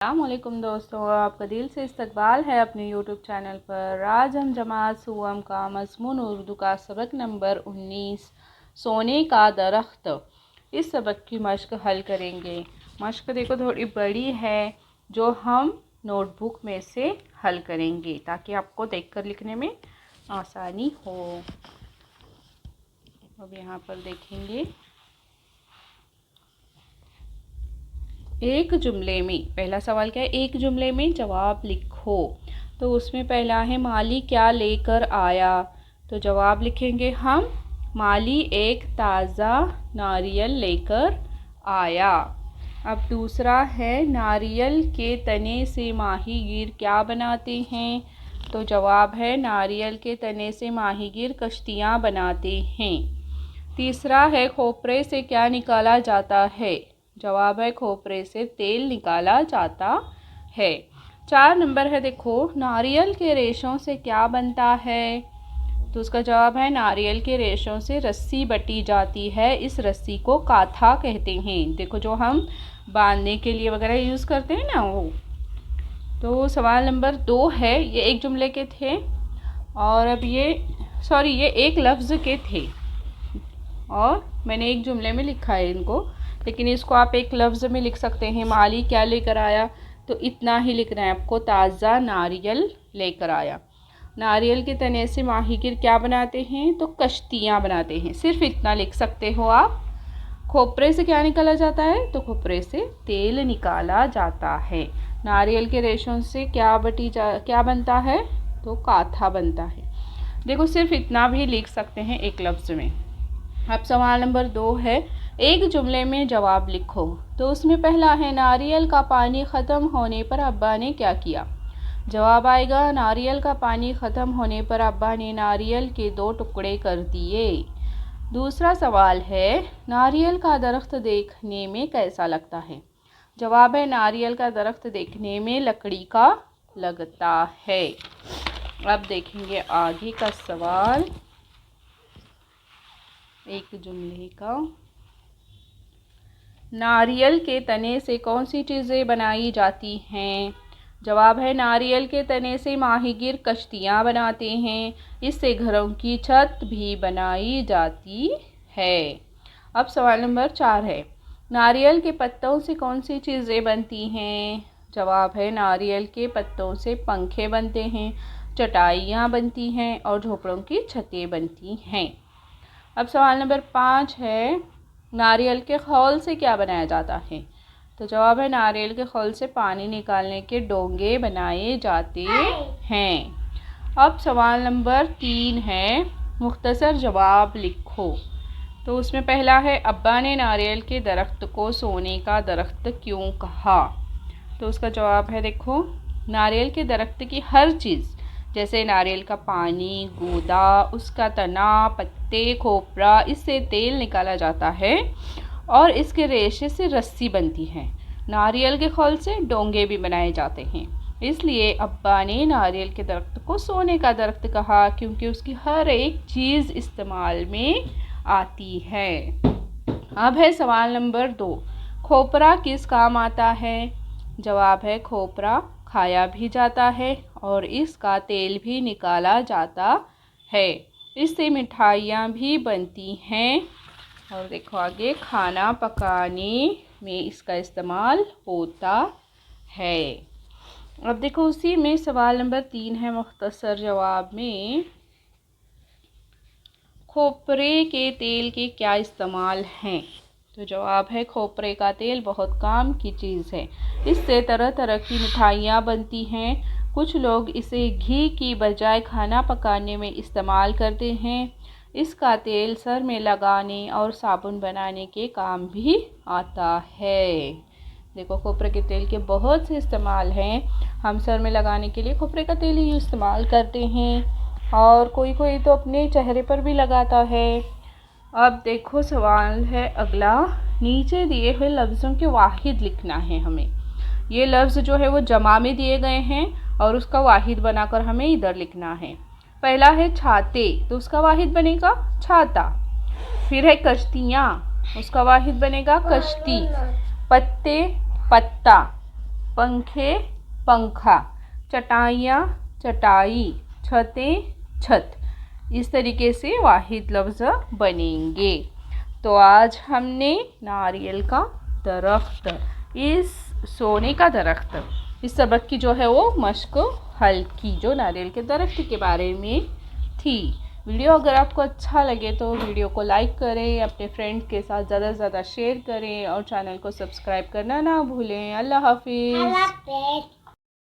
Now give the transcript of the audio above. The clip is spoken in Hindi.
अस्सलाम वालेकुम दोस्तों, आपका दिल से इस्तकबाल है अपने यूट्यूब चैनल पर। आज हम जमात सुवम का मज़मून उर्दू का सबक नंबर 19 सोने का दरख्त, इस सबक की मश्क हल करेंगे। मश्क देखो थोड़ी बड़ी है, जो हम नोटबुक में से हल करेंगे ताकि आपको देखकर लिखने में आसानी हो। अब यहाँ पर देखेंगे, एक जुमले में, पहला सवाल क्या है, एक जुमले में जवाब लिखो। तो उसमें पहला है माली क्या लेकर आया। तो जवाब लिखेंगे हम, माली एक ताज़ा नारियल लेकर आया। अब दूसरा है नारियल के तने से माहीगीर क्या बनाते हैं। तो जवाब है नारियल के तने से माहीगीर कश्तियाँ बनाते हैं। तीसरा है खोपरे से क्या निकाला जाता है। जवाब है खोपरे से तेल निकाला जाता है। 4 नंबर है, देखो नारियल के रेशों से क्या बनता है। तो उसका जवाब है नारियल के रेशों से रस्सी बटी जाती है, इस रस्सी को काथा कहते हैं। देखो जो हम बांधने के लिए वगैरह यूज़ करते हैं ना, वो। तो सवाल नंबर 2 है, ये एक जुमले के थे और अब ये एक लफ्ज़ के थे और मैंने एक जुमले में लिखा है इनको, लेकिन इसको आप एक लफ्ज़ में लिख सकते हैं। माली क्या लेकर आया, तो इतना ही लिखना है आपको, ताज़ा नारियल लेकर आया। नारियल के तने से माहीगीर क्या बनाते हैं, तो कश्तियाँ बनाते हैं, सिर्फ इतना लिख सकते हो आप। खोपरे से क्या निकाला जाता है, तो खोपरे से तेल निकाला जाता है। नारियल के रेशों से क्या बनता है, तो काथा बनता है। देखो सिर्फ इतना भी लिख सकते हैं एक लफ्ज़ में। अब सवाल नंबर 2 है, एक जुमले में जवाब लिखो। तो उसमें पहला है नारियल का पानी ख़त्म होने पर अब्बा ने क्या किया। जवाब आएगा नारियल का पानी ख़त्म होने पर अब्बा ने नारियल के 2 टुकड़े कर दिए। दूसरा सवाल है, नारियल का दरख्त देखने में कैसा लगता है। जवाब है नारियल का दरख्त देखने में लकड़ी का लगता है। अब देखेंगे आगे का सवाल, एक जुमले का, नारियल के तने से कौन सी चीज़ें बनाई जाती हैं। जवाब है नारियल के तने से माहीगीर कश्तियाँ बनाते हैं, इससे घरों की छत भी बनाई जाती है। अब सवाल नंबर 4 है, नारियल के पत्तों से कौन सी चीज़ें बनती हैं। जवाब है नारियल के पत्तों से पंखे बनते हैं, चटाइयाँ बनती हैं और झोपड़ों की छतें बनती हैं। अब सवाल नंबर 5 है, नारियल के खौल से क्या बनाया जाता है। तो जवाब है नारियल के खौल से पानी निकालने के डोंगे बनाए जाते हैं। अब सवाल नंबर 3 है, मुख्तसर जवाब लिखो। तो उसमें पहला है, अब्बा ने नारियल के दरख्त को सोने का दरख्त क्यों कहा। तो उसका जवाब है, देखो नारियल के दरख्त की हर चीज़, जैसे नारियल का पानी, गूदा, उसका तना, पत्ते, खोपरा, इससे तेल निकाला जाता है और इसके रेशे से रस्सी बनती है। नारियल के खौल से डोंगे भी बनाए जाते हैं, इसलिए अब्बा ने नारियल के दरख्त को सोने का दरख्त कहा, क्योंकि उसकी हर एक चीज़ इस्तेमाल में आती है। अब है सवाल नंबर 2, खोपरा किस काम आता है। जवाब है खोपरा खाया भी जाता है और इसका तेल भी निकाला जाता है, इससे मिठाइयाँ भी बनती हैं और देखो आगे, खाना पकाने में इसका इस्तेमाल होता है। अब देखो उसी में सवाल नंबर 3 है, मुख्तसर जवाब में, खोपरे के तेल के क्या इस्तेमाल हैं। तो जवाब है खोपरे का तेल बहुत काम की चीज़ है, इससे तरह तरह की मिठाइयाँ बनती हैं। कुछ लोग इसे घी की बजाय खाना पकाने में इस्तेमाल करते हैं। इसका तेल सर में लगाने और साबुन बनाने के काम भी आता है। देखो खोपरे के तेल के बहुत से इस्तेमाल हैं। हम सर में लगाने के लिए खोपरे का तेल ही इस्तेमाल करते हैं और कोई तो अपने चेहरे पर भी लगाता है। अब देखो सवाल है अगला, नीचे दिए हुए लफ्ज़ों के वाहिद लिखना है हमें। ये लफ्ज़ जो है वो जमा में दिए गए हैं और उसका वाहिद बनाकर हमें इधर लिखना है। पहला है छाते, तो उसका वाहिद बनेगा छाता। फिर है कश्तियाँ, उसका वाहिद बनेगा कश्ती। पत्ते, पत्ता। पंखे पंखा, चटाइयाँ चटाई, छतें छत। इस तरीके से वाहिद लफ्ज़ बनेंगे। तो आज हमने नारियल का दरख्त, इस सोने का दरख्त, इस सबक की जो है वो मश्क हल की, जो नारियल के दरख्त के बारे में थी। वीडियो अगर आपको अच्छा लगे तो वीडियो को लाइक करें, अपने फ्रेंड्स के साथ ज़्यादा से ज़्यादा शेयर करें और चैनल को सब्सक्राइब करना ना भूलें। अल्लाह हाफिज़।